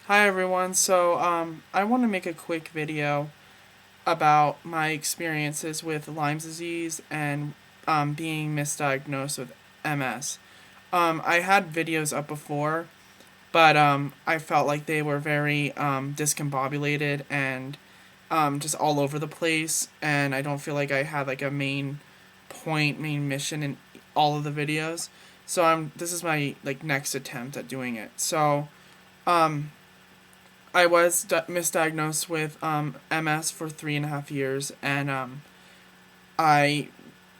Hi everyone. I want to make a quick video about my experiences with Lyme disease and being misdiagnosed with MS. I had videos up before, but I felt like they were very discombobulated and just all over the place, and I don't feel like I had like a main mission in all of the videos. This is my like next attempt at doing it. Um, I was misdiagnosed with MS for 3.5 years, and I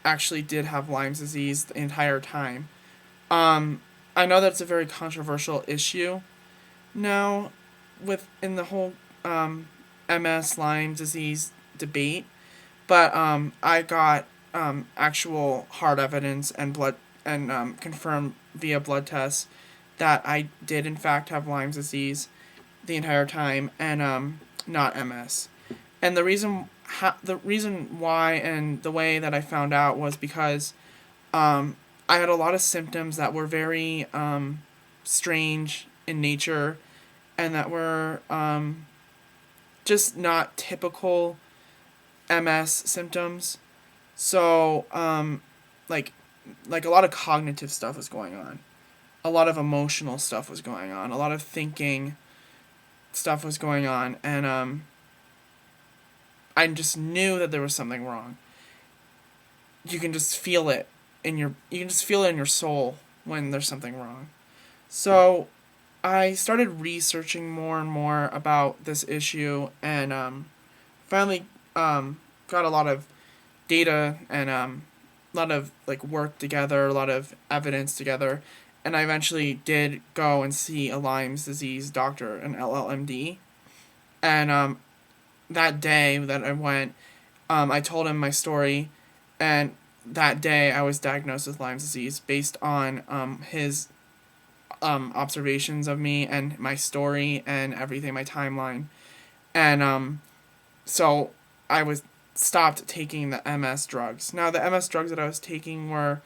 actually did have Lyme's disease the entire time. Um, I know that's a very controversial issue now, in the whole MS Lyme disease debate, but I got actual hard evidence and blood and confirmed via blood tests that I did in fact have Lyme's disease the entire time, and not MS. And the reason why and the way that I found out was because I had a lot of symptoms that were very strange in nature, and that were just not typical MS symptoms. So like like a lot of cognitive stuff was going on, a lot of emotional stuff was going on, a lot of thinking stuff was going on, and I just knew that there was something wrong. You can just feel it you can just feel it in your soul when there's something wrong. So I started researching more and more about this issue, and finally got a lot of data and a lot of like work together, a lot of evidence together, and I eventually did go and see a Lyme's disease doctor, an LLMD, and that day that I went, I told him my story, and that day I was diagnosed with Lyme disease based on his observations of me and my story and everything, my timeline, and so I was stopped taking the MS drugs. Now the MS drugs that I was taking were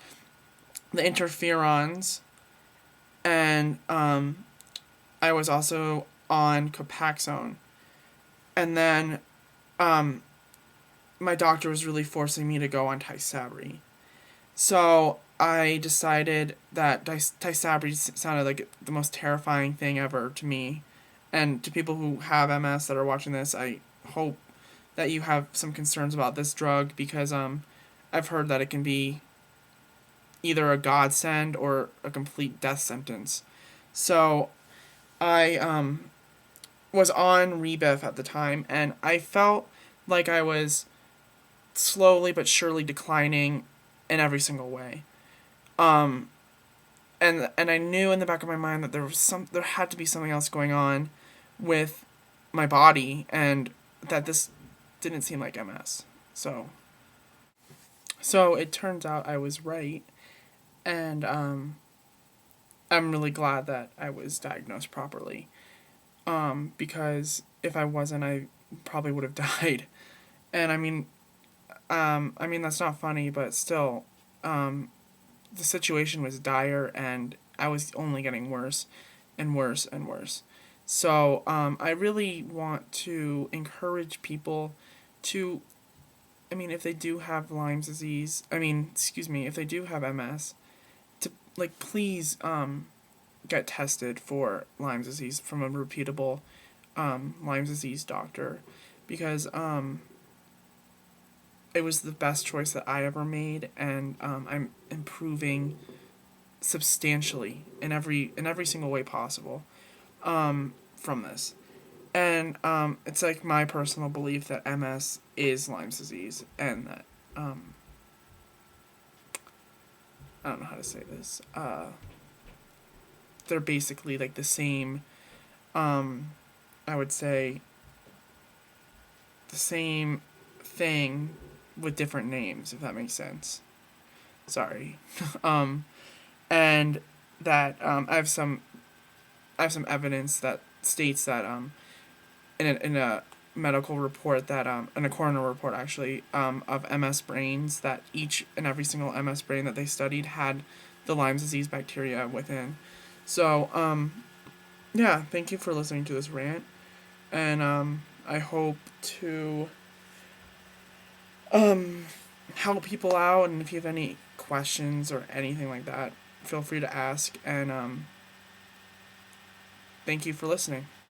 the interferons, and I was also on Copaxone, and then um, my doctor was really forcing me to go on Tysabri. So I decided that Tysabri sounded like the most terrifying thing ever to me. And to people who have MS that are watching this, I hope that you have some concerns about this drug, because I've heard that it can be either a godsend or a complete death sentence. So I was on Rebif at the time, and I felt like I was slowly but surely declining in every single way. Um, and I knew in the back of my mind that there had to be something else going on with my body, and that this didn't seem like MS. So it turns out I was right, and I'm really glad that I was diagnosed properly. Because if I wasn't, I probably would have died. And I mean that's not funny, but still, the situation was dire, and I was only getting worse and worse and worse. So I really want to encourage people to, I mean, if they do have Lyme disease, excuse me, if they do have MS, to like please get tested for Lyme disease from a reputable Lyme disease doctor, because it was the best choice that I ever made, and I'm improving substantially in every single way possible from this. And it's like my personal belief that MS is Lyme's disease, and that I don't know how to say this. They're basically like the same. I would say the same thing with different names, if that makes sense. Sorry. um, and that I have some evidence that states that in a medical report that in a coroner report actually of MS brains, that each and every single MS brain that they studied had the Lyme disease bacteria within. So yeah, thank you for listening to this rant. And I hope to um, help people out. And if you have any questions or anything like that, feel free to ask. And thank you for listening.